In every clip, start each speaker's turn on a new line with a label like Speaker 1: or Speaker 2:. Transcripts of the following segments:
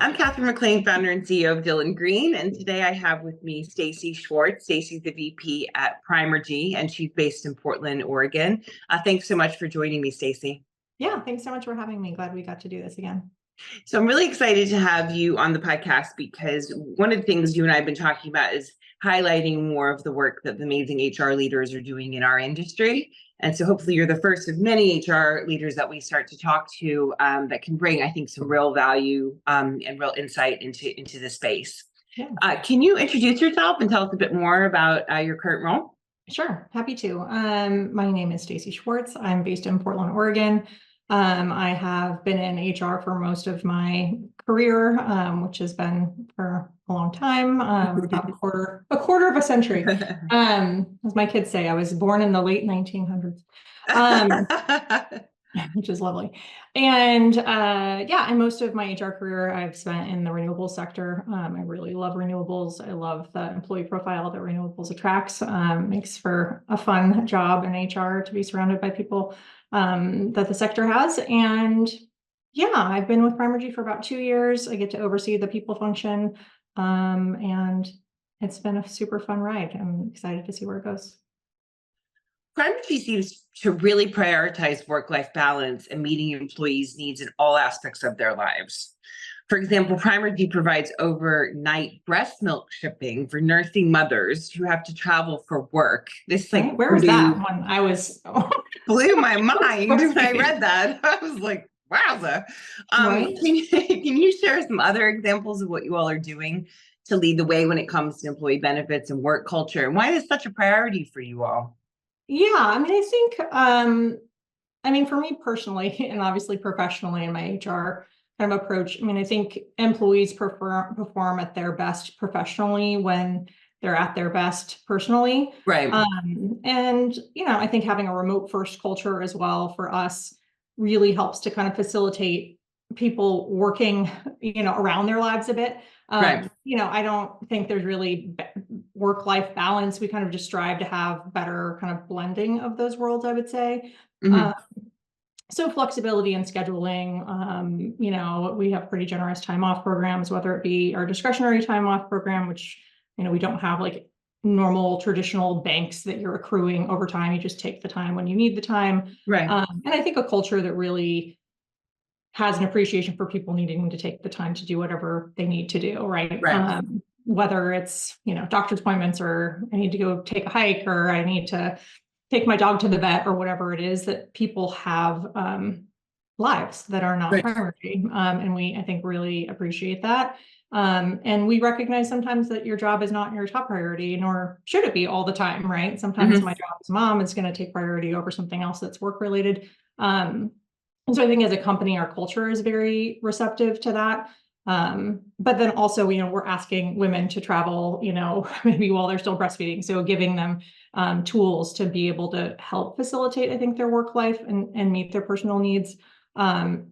Speaker 1: I'm Catherine McLean, founder and CEO of Dylan Green, and today I have with me Staci Schwartz. Staci's the VP at Primergy, and she's based in Portland, Oregon. Thanks so much for joining me, Staci.
Speaker 2: Yeah, thanks so much for having me. Glad we got to do this again.
Speaker 1: So I'm really excited to have you on the podcast because one of the things you and I have been talking about is highlighting more of the work that the amazing HR leaders are doing in our industry. And so hopefully you're the first of many HR leaders that we start to talk to that can bring, I think, some real value and real insight into the space.
Speaker 2: Yeah.
Speaker 1: Can you introduce yourself and tell us a bit more about your current role?
Speaker 2: Sure, happy to. My name is Staci Schwartz. I'm based in Portland, Oregon. I have been in HR for most of my career, which has been for a long time, about a quarter of a century. As my kids say, I was born in the late 1900s, which is lovely. And and most of my HR career I've spent in the renewables sector. I really love renewables. I love the employee profile that renewables attracts. Makes for a fun job in HR to be surrounded by people that the sector has. And yeah, I've been with Primergy for about 2 years. I get to oversee the people function. And it's been a super fun ride. I'm excited to see where it goes.
Speaker 1: Primergy seems to really prioritize work-life balance and meeting employees' needs in all aspects of their lives. For example, Primergy provides overnight breast milk shipping for nursing mothers who have to travel for work. This
Speaker 2: where was that one? I was
Speaker 1: blew my mind when I read that. I was like, wowza.
Speaker 2: Right.
Speaker 1: Can you share some other examples of what you all are doing to lead the way when it comes to employee benefits and work culture, and why is such a priority for you all?
Speaker 2: Yeah, I think, for me personally, and obviously professionally in my HR kind of approach, I think employees perform at their best professionally when they're at their best personally.
Speaker 1: Right.
Speaker 2: And, I think having a remote first culture as well for us really helps to kind of facilitate people working, around their lives a bit.
Speaker 1: Right.
Speaker 2: I don't think there's really work-life balance. We kind of just strive to have better kind of blending of those worlds, I would say.
Speaker 1: Mm-hmm.
Speaker 2: So flexibility and scheduling, we have pretty generous time off programs, whether it be our discretionary time off program, which, we don't have like normal traditional banks that you're accruing over time. You just take the time when you need the time.
Speaker 1: Right.
Speaker 2: And I think a culture that really has an appreciation for people needing to take the time to do whatever they need to do, right? Whether it's, doctor's appointments, or I need to go take a hike, or I need to take my dog to the vet, or whatever it is, that people have lives that are not Primergy. And we, I think, really appreciate that. And we recognize sometimes that your job is not your top priority, nor should it be all the time, right? Sometimes my job as a mom is going to take priority over something else that's work related. And so I think as a company, our culture is very receptive to that. But then also, we're asking women to travel, maybe while they're still breastfeeding. So giving them tools to be able to help facilitate, I think, their work life and meet their personal needs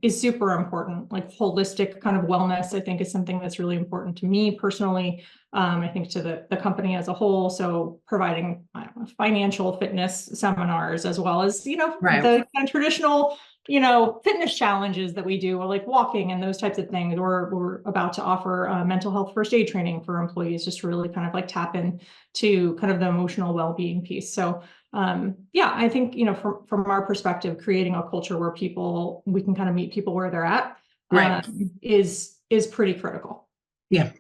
Speaker 2: is super important. Like holistic kind of wellness, I think, is something that's really important to me personally. I think to the company as a whole. So providing financial fitness seminars, as well as, the kind of traditional fitness challenges that we do, or like walking and those types of things. We're about to offer mental health first aid training for employees, just to really kind of like tap into kind of the emotional well-being piece. So I think, from our perspective, creating a culture where we can kind of meet people where they're at is pretty critical. Yeah.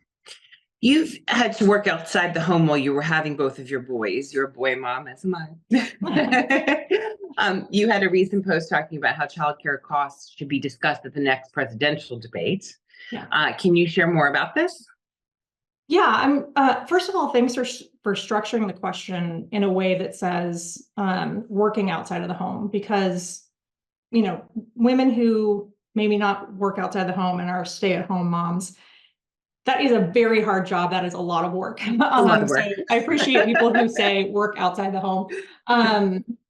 Speaker 1: You've had to work outside the home while you were having both of your boys. You're a boy mom, as am I. You had a recent post talking about how childcare costs should be discussed at the next presidential debate. Yeah. Can you share more about this?
Speaker 2: Yeah, first of all, thanks for structuring the question in a way that says working outside of the home, because, women who maybe not work outside the home and are stay-at-home moms, that is a very hard job. That is a lot of work. So I appreciate people who say work outside the home.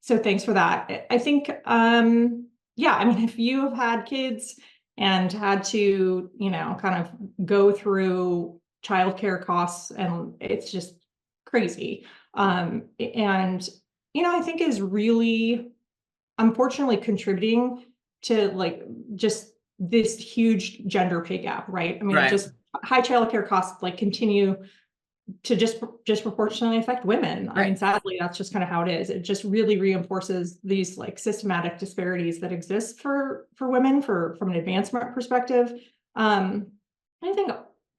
Speaker 2: So thanks for that. I think, if you have had kids and had to, kind of go through childcare costs, and it's just crazy. And, I think is really, unfortunately, contributing to like just this huge gender pay gap, right? I mean,
Speaker 1: Right.
Speaker 2: just high childcare costs like continue to just disproportionately affect women. I mean, sadly, that's just kind of how it is. It just really reinforces these like systematic disparities that exist for women from an advancement perspective. I think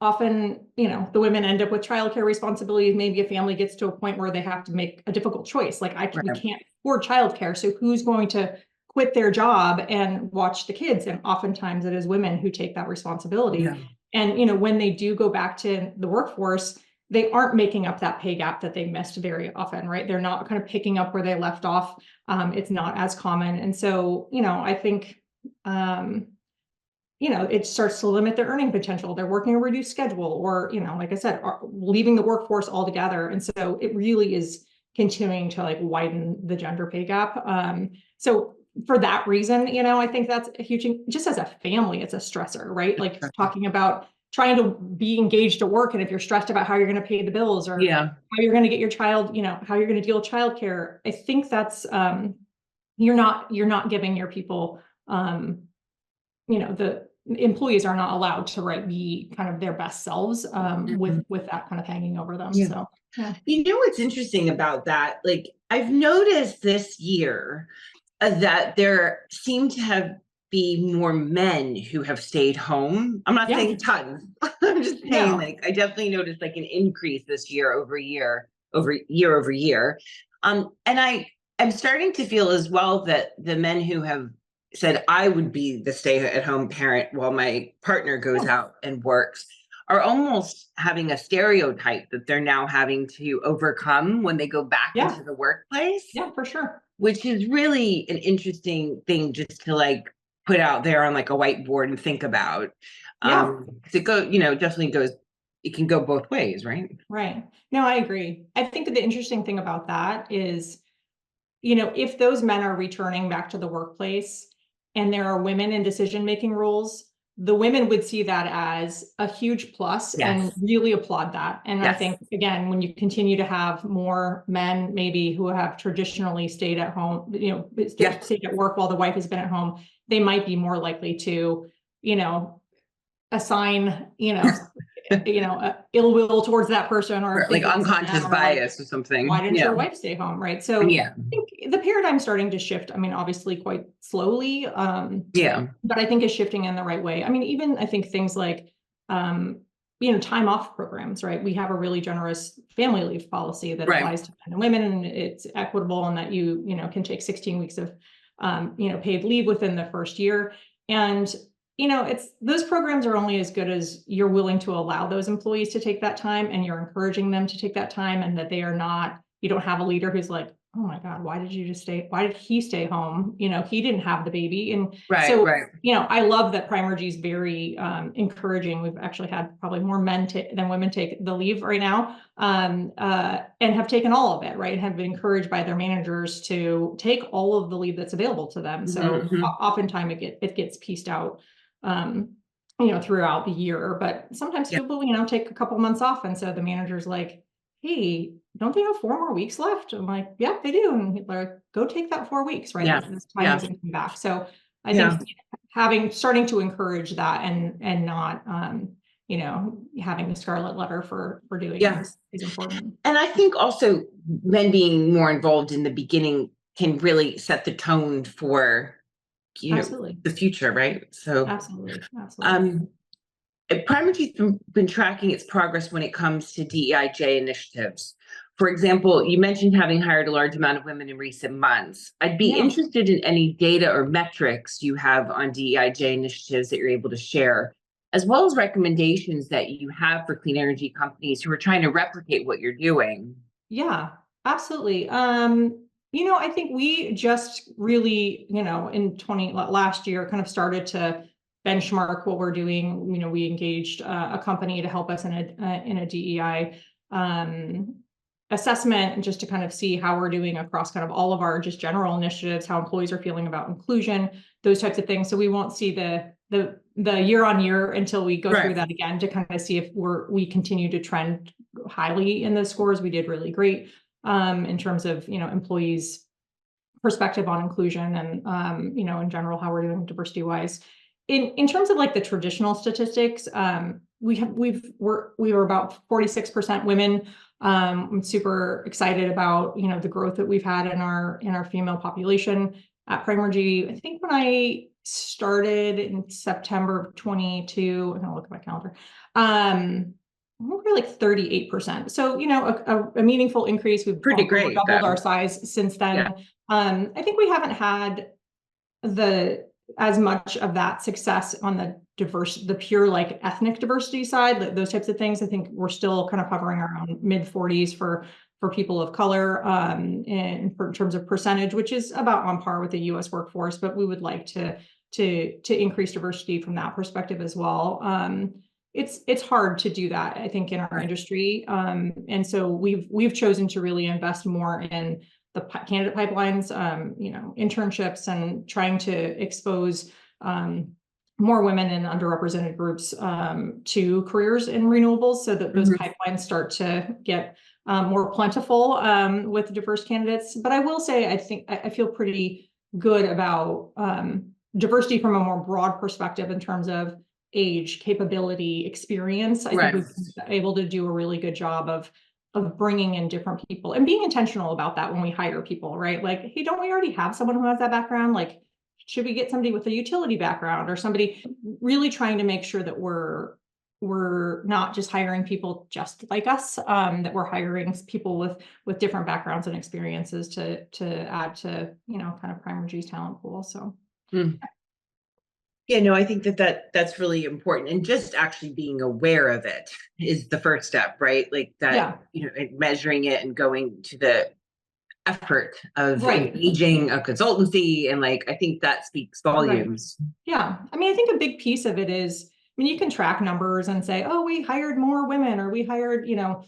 Speaker 2: often, the women end up with childcare responsibilities. Maybe a family gets to a point where they have to make a difficult choice. Like we can't afford childcare. So who's going to quit their job and watch the kids? And oftentimes it is women who take that responsibility. Yeah. And, when they do go back to the workforce, they aren't making up that pay gap that they missed very often, right? They're not kind of picking up where they left off. It's not as common. And so, I think, it starts to limit their earning potential. They're working a reduced schedule or, like I said, leaving the workforce altogether. And so it really is continuing to like widen the gender pay gap. So for that reason, I think that's a huge, just as a family, it's a stressor, right? Like talking about trying to be engaged at work. And if you're stressed about how you're going to pay the bills or how you're going to get your child, how you're going to deal with childcare, I think that's, you're not giving your people, the employees are not allowed to be kind of their best selves with that kind of hanging over them. Yeah. So, yeah.
Speaker 1: What's interesting about that? Like I've noticed this year that there seem to have be more men who have stayed home. I'm not saying tons. I'm just saying like I definitely noticed like an increase this year over year. And I'm starting to feel as well that the men who have said I would be the stay-at-home parent while my partner goes out and works are almost having a stereotype that they're now having to overcome when they go back into the workplace.
Speaker 2: Yeah, for sure.
Speaker 1: Which is really an interesting thing just to like put out there on like a whiteboard and think about. It definitely goes, it can go both ways, right?
Speaker 2: Right. No, I agree. I think that the interesting thing about that is, if those men are returning back to the workplace and there are women in decision-making roles, the women would see that as a huge plus and really applaud that. And I think, again, when you continue to have more men maybe who have traditionally stayed at home, stayed at work while the wife has been at home, they might be more likely to, assign, ill will towards that person or
Speaker 1: like unconscious bias or something.
Speaker 2: Why didn't your wife stay home? Right. So I think the paradigm's starting to shift. I mean, obviously quite slowly. But I think it's shifting in the right way. I mean, even I think things like, time off programs, right? We have a really generous family leave policy that applies to men and women, and it's equitable in that you can take 16 weeks of, paid leave within the first year. And those programs are only as good as you're willing to allow those employees to take that time and you're encouraging them to take that time, and that you don't have a leader who's like, oh my God, why did he stay home? He didn't have the baby. And I love that Primergy is very encouraging. We've actually had probably more men than women take the leave right now, and have taken all of it, right? Have been encouraged by their managers to take all of the leave that's available to them. So oftentimes it gets pieced out throughout the year, but sometimes people, take a couple months off. And so the manager's like, hey, don't they have 4 more weeks left? I'm like, yeah, they do. And they're like, go take that 4 weeks, right? This time doesn't come back. So I think starting to encourage that and not, having the scarlet letter for doing this is important.
Speaker 1: And I think also men being more involved in the beginning can really set the tone for the future, right? So
Speaker 2: absolutely.
Speaker 1: Primergy's been tracking its progress when it comes to DEIJ initiatives. For example, you mentioned having hired a large amount of women in recent months. I'd be interested in any data or metrics you have on DEIJ initiatives that you're able to share, as well as recommendations that you have for clean energy companies who are trying to replicate what you're doing.
Speaker 2: Yeah, absolutely. I think we just really, in last year kind of started to benchmark what we're doing. We engaged a company to help us in a DEI assessment, just to kind of see how we're doing across kind of all of our just general initiatives, how employees are feeling about inclusion, those types of things. So we won't see the year on year until we go through that again to kind of see if we continue to trend highly in the scores. We did really great in terms of employees' perspective on inclusion and in general how we're doing diversity wise. in terms of like the traditional statistics, we were about 46% women. I'm super excited about, you know, the growth that we've had in our female population at Primergy. I think when I started in September of 22, I'm gonna look at my calendar. We're like 38%. So, you know, a meaningful increase. We've
Speaker 1: Pretty
Speaker 2: over
Speaker 1: great.
Speaker 2: doubled our size since then.
Speaker 1: Yeah.
Speaker 2: I think we haven't had as much of that success on the pure like ethnic diversity side, those types of things. I think we're still kind of hovering around mid 40s for people of color, in terms of percentage, which is about on par with the U.S. workforce. But we would like to increase diversity from that perspective as well. It's hard to do that, I think, in our industry, and so we've chosen to really invest more in the candidate pipelines, you know, internships, and trying to expose more women and underrepresented groups to careers in renewables, so that those pipelines start to get more plentiful with diverse candidates. But I will say, I feel pretty good about diversity from a more broad perspective in terms of age, capability, experience. I think we've been able to do a really good job of bringing in different people and being intentional about that when we hire people, right? Like, hey, don't we already have someone who has that background? Like, should we get somebody with a utility background, or somebody really trying to make sure that we're not just hiring people just like us, that we're hiring people with different backgrounds and experiences to add to, you know, kind of Primergy's talent pool. So.
Speaker 1: Yeah, no, I think that's really important. And just actually being aware of it is the first step, right? Like that, you know, measuring it and going to the effort of engaging a consultancy. And like, I think that speaks volumes.
Speaker 2: Yeah. I mean, I think a big piece of it is, I mean, you can track numbers and say, oh, we hired more women, or we hired, you know,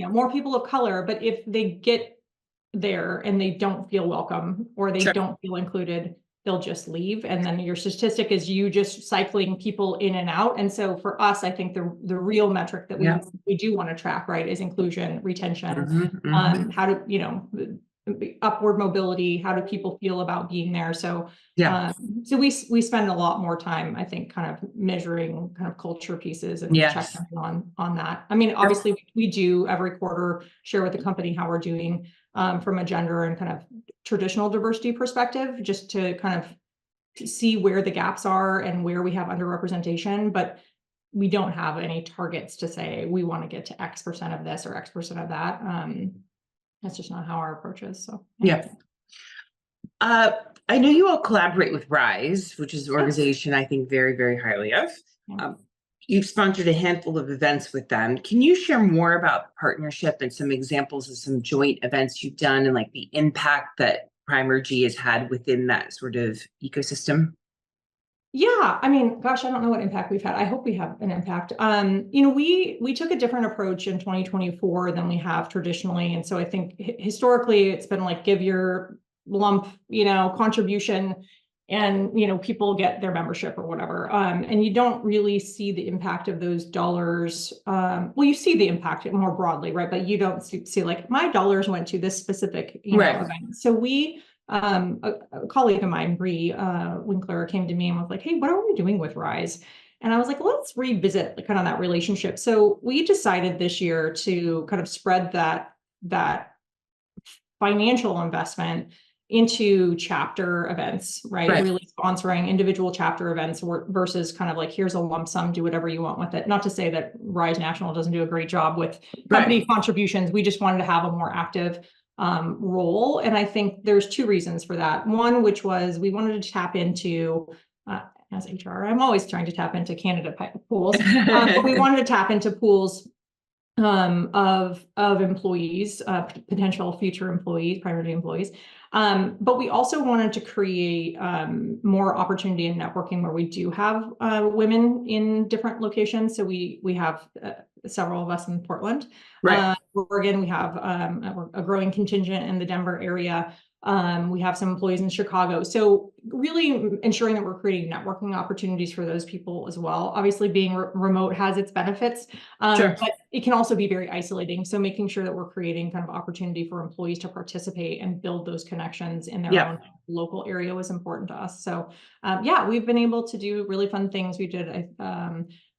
Speaker 2: more people of color. But if they get there and they don't feel welcome, or they don't feel included, they'll just leave. And then your statistic is you just cycling people in and out. And so for us, I think the real metric that we do want to track, right, is inclusion, retention, how to, you know, upward mobility, how do people feel about being there? So so we spend a lot more time, I think, kind of measuring kind of culture pieces and checking on that. I mean, obviously we do every quarter share with the company how we're doing from a gender and kind of traditional diversity perspective, just to kind of see where the gaps are and where we have underrepresentation. But we don't have any targets to say we want to get to X% of this or X% of that. That's just not how our approach is. So
Speaker 1: I know you all collaborate with RISE, which is an organization I think very, very highly of. You've sponsored a handful of events with them. Can you share more about the partnership and some examples of some joint events you've done, and like the impact that Primergy has had within that sort of ecosystem?
Speaker 2: Yeah, I mean, gosh, I don't know what impact we've had. I hope we have an impact. You know, we took a different approach in 2024 than we have traditionally. And so I think historically it's been like, give your lump, you know, contribution, and, you know, people get their membership or whatever. And you don't really see the impact of those dollars. Well, you see the impact more broadly, right? But you don't see like, my dollars went to this specific, you know, event. So we, a colleague of mine, Bree Winkler, came to me and was like, hey, what are we doing with RISE? And I was like, let's revisit kind of that relationship. So we decided this year to kind of spread that financial investment into chapter events, right? Really sponsoring individual chapter events versus kind of like, here's a lump sum, do whatever you want with it. Not to say that RISE National doesn't do a great job with company contributions. We just wanted to have a more active role. And I think there's two reasons for that. One, which was we wanted to tap into, as HR, I'm always trying to tap into candidate pools, but we wanted to tap into pools of employees, potential future employees, Primergy employees. But we also wanted to create more opportunity in networking where we do have women in different locations. So we have several of us in Portland, Oregon. We have a growing contingent in the Denver area. We have some employees in Chicago. So really ensuring that we're creating networking opportunities for those people as well. Obviously being remote has its benefits,
Speaker 1: Sure.
Speaker 2: but it can also be very isolating. So making sure that we're creating kind of opportunity for employees to participate and build those connections in their own local area was important to us. So yeah, we've been able to do really fun things. We did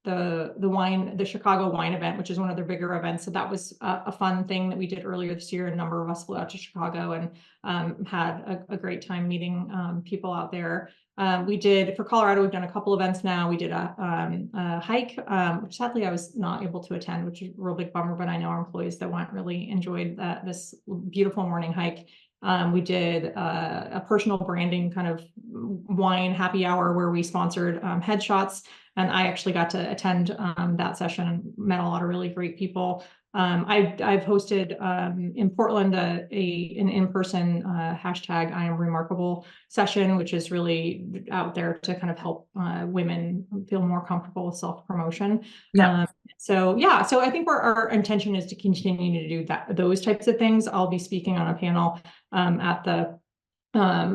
Speaker 2: the Chicago wine event, which is one of their bigger events. So that was a fun thing that we did earlier this year. A number of us flew out to Chicago and had a great time meeting people out there. We did, for Colorado, we've done a couple events now. We did a hike, which sadly I was not able to attend, which is a real big bummer, but I know our employees that went really enjoyed this beautiful morning hike. We did a personal branding kind of wine happy hour where we sponsored headshots. And I actually got to attend that session and met a lot of really great people. I've hosted in Portland an in-person hashtag I am remarkable session, which is really out there to kind of help women feel more comfortable with self-promotion. So I think our intention is to continue to do those types of things. I'll be speaking on a panel at the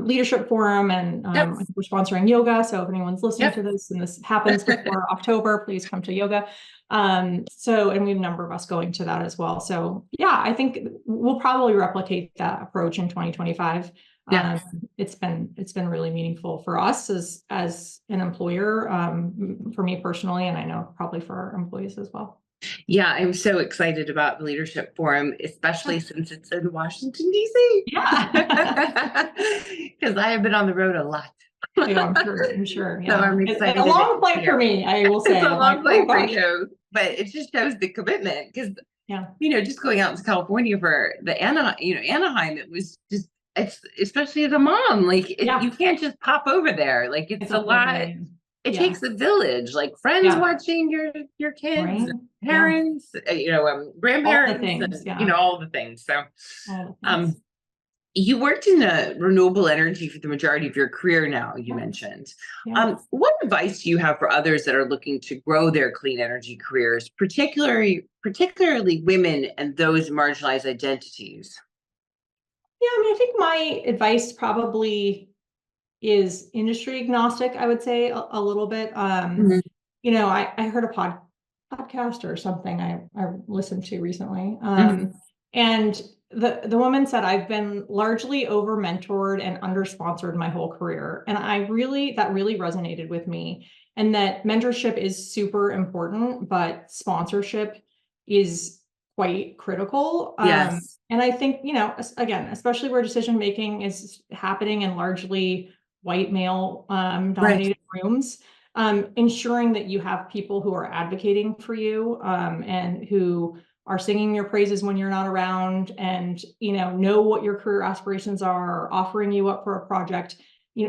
Speaker 2: leadership forum, and we're sponsoring yoga. So if anyone's listening to this and this happens before October, please come to yoga. And we have a number of us going to that as well. So yeah, I think we'll probably replicate that approach in 2025. It's been really meaningful for us as an employer, for me personally, and I know probably for our employees as well.
Speaker 1: Yeah, I'm so excited about the Leadership Forum, especially since it's in Washington, D.C.
Speaker 2: Yeah.
Speaker 1: Because I have been on the road a lot.
Speaker 2: Yeah, I'm sure. Yeah.
Speaker 1: So I'm excited.
Speaker 2: It's a long flight for me, I will say.
Speaker 1: It's a long flight for you, but it just shows the commitment because, just going out to California for the Anaheim, it was just, especially as a mom, like you can't just pop over there. Like it's a lot. It takes a village, like friends watching your kids, parents, grandparents, all the things. So, you worked in renewable energy for the majority of your career now, you mentioned. What advice do you have for others that are looking to grow their clean energy careers, particularly women and those marginalized identities?
Speaker 2: Yeah, I mean, I think my advice probably is industry agnostic, I would say a little bit. I heard a podcast or something I listened to recently. And the woman said, I've been largely over mentored and under sponsored my whole career. And that really resonated with me, and that mentorship is super important, but sponsorship is quite critical. And I think, again, especially where decision making is happening in largely white male dominated rooms, ensuring that you have people who are advocating for you and who are singing your praises when you're not around, and know what your career aspirations are, offering you up for a project.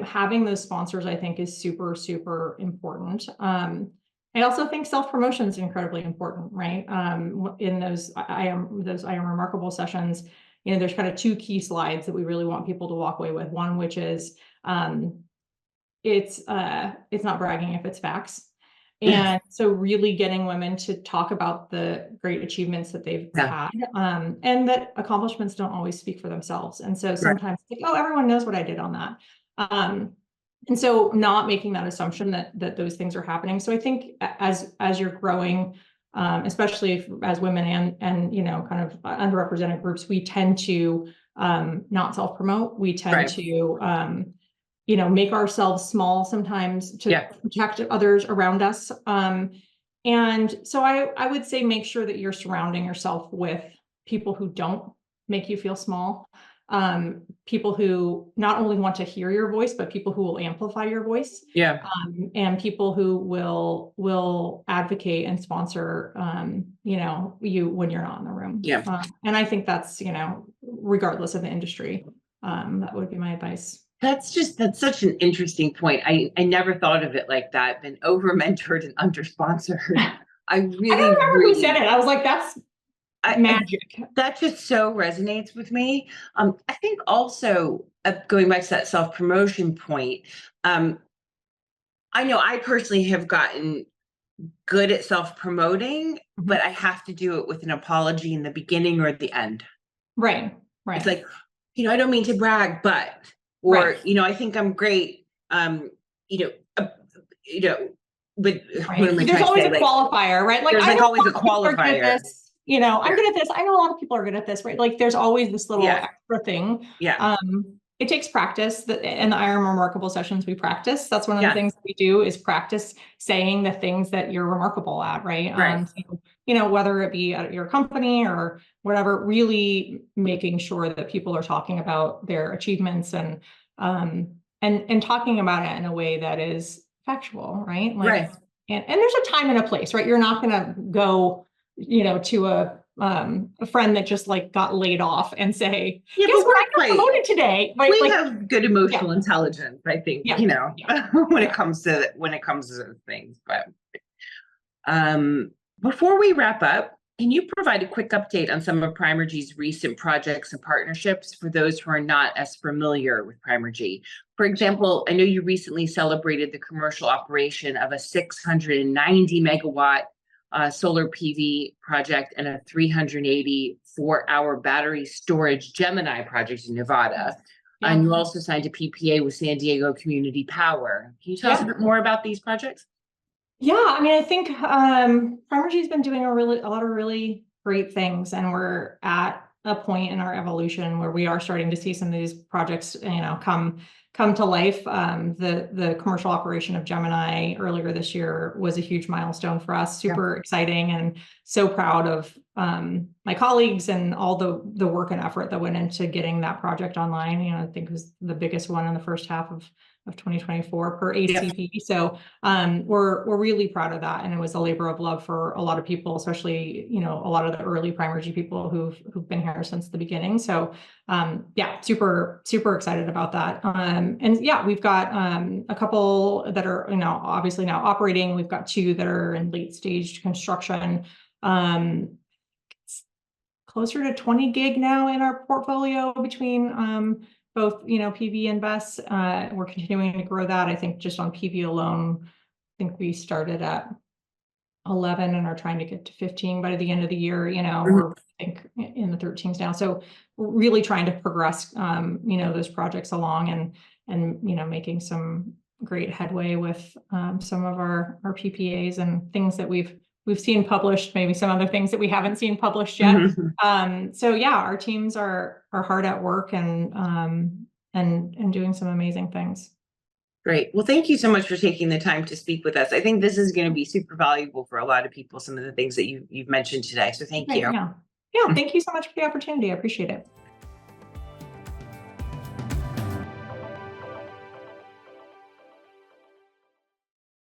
Speaker 2: Having those sponsors, I think, is super, super important. I also think self-promotion is incredibly important, right? In those I am remarkable sessions, there's kind of two key slides that we really want people to walk away with. One, which is it's not bragging if it's facts. And so really getting women to talk about the great achievements that they've had, and that accomplishments don't always speak for themselves. And so sometimes it's like, oh, everyone knows what I did on that. And so not making that assumption that those things are happening. So I think as you're growing, especially as women and kind of underrepresented groups, we tend to not self-promote. We tend to make ourselves small sometimes to protect others around us. And so I would say make sure that you're surrounding yourself with people who don't make you feel small, people who not only want to hear your voice, but people who will amplify your voice. And people who will advocate and sponsor, you when you're not in the room. And I think that's, regardless of the industry, that would be my advice.
Speaker 1: That's such an interesting point. I never thought of it like that. Been over mentored and under sponsored. I remember
Speaker 2: you said it. I was like, that's magic.
Speaker 1: That just so resonates with me. I think also going back to that self-promotion point, I know I personally have gotten good at self-promoting, but I have to do it with an apology in the beginning or at the end.
Speaker 2: Right.
Speaker 1: It's like, I don't mean to brag, but, or,
Speaker 2: Right.
Speaker 1: I think I'm great. You know, uh, you know, but what
Speaker 2: Right.
Speaker 1: am I
Speaker 2: There's
Speaker 1: trying to
Speaker 2: always
Speaker 1: say?
Speaker 2: a
Speaker 1: Like,
Speaker 2: qualifier, right? Like
Speaker 1: there's
Speaker 2: I
Speaker 1: like
Speaker 2: know a
Speaker 1: always
Speaker 2: lot
Speaker 1: a
Speaker 2: of people are good at
Speaker 1: qualifier.
Speaker 2: this, I'm
Speaker 1: Yeah.
Speaker 2: good at this. I know a lot of people are good at this, right? Like there's always this little
Speaker 1: Yeah.
Speaker 2: extra thing.
Speaker 1: Yeah.
Speaker 2: It takes practice. In the I Am Remarkable sessions, we practice. That's one of the
Speaker 1: Yeah.
Speaker 2: things we do is practice saying the things that you're remarkable at, right?
Speaker 1: Right.
Speaker 2: So, whether it be at your company or whatever, really making sure that people are talking about their achievements and talking about it in a way that is factual, right? Like,
Speaker 1: Right.
Speaker 2: and there's a time and a place, right? You're not going to go, to a friend that just like got laid off and say,
Speaker 1: Yeah,
Speaker 2: guess
Speaker 1: but
Speaker 2: what? I
Speaker 1: we're
Speaker 2: got
Speaker 1: quite,
Speaker 2: promoted today. Right?
Speaker 1: we
Speaker 2: Like,
Speaker 1: have good
Speaker 2: yeah,
Speaker 1: emotional intelligence, I think,
Speaker 2: yeah, yeah,
Speaker 1: when it
Speaker 2: yeah.
Speaker 1: comes to those things. But before we wrap up, can you provide a quick update on some of Primergy's recent projects and partnerships for those who are not as familiar with Primergy? For example, I know you recently celebrated the commercial operation of a 690 megawatt solar PV project and a 384-hour battery storage Gemini project in Nevada.
Speaker 2: Yeah.
Speaker 1: And you also signed a PPA with San Diego Community Power. Can you tell us a bit more about these projects?
Speaker 2: Yeah, I mean, I think Primergy's been doing a lot of really great things, and we're at a point in our evolution where we are starting to see some of these projects, come to life. The commercial operation of Gemini earlier this year was a huge milestone for us. Super exciting, and so proud of my colleagues and all the work and effort that went into getting that project online. I think it was the biggest one in the first half of 2024 per ACP. So we're really proud of that, and it was a labor of love for a lot of people, especially a lot of the early Primergy people who've been here since the beginning. So yeah, super excited about that. And yeah, we've got a couple that are obviously now operating. We've got two that are in late stage construction. It's closer to 20 gig now in our portfolio between both PV and BESS. We're continuing to grow that. I think just on PV alone, I think we started at 11 and are trying to get to 15 by the end of the year. We're, I think, in the 13s now. So we're really trying to progress those projects along and making some great headway with some of our PPAs and things that we've seen published, maybe some other things that we haven't seen published yet. So yeah, our teams are hard at work and doing some amazing things.
Speaker 1: Great. Well, thank you so much for taking the time to speak with us. I think this is going to be super valuable for a lot of people, some of the things that you've mentioned today. So thank you.
Speaker 2: Yeah. Yeah. Thank you so much for the opportunity. I appreciate it.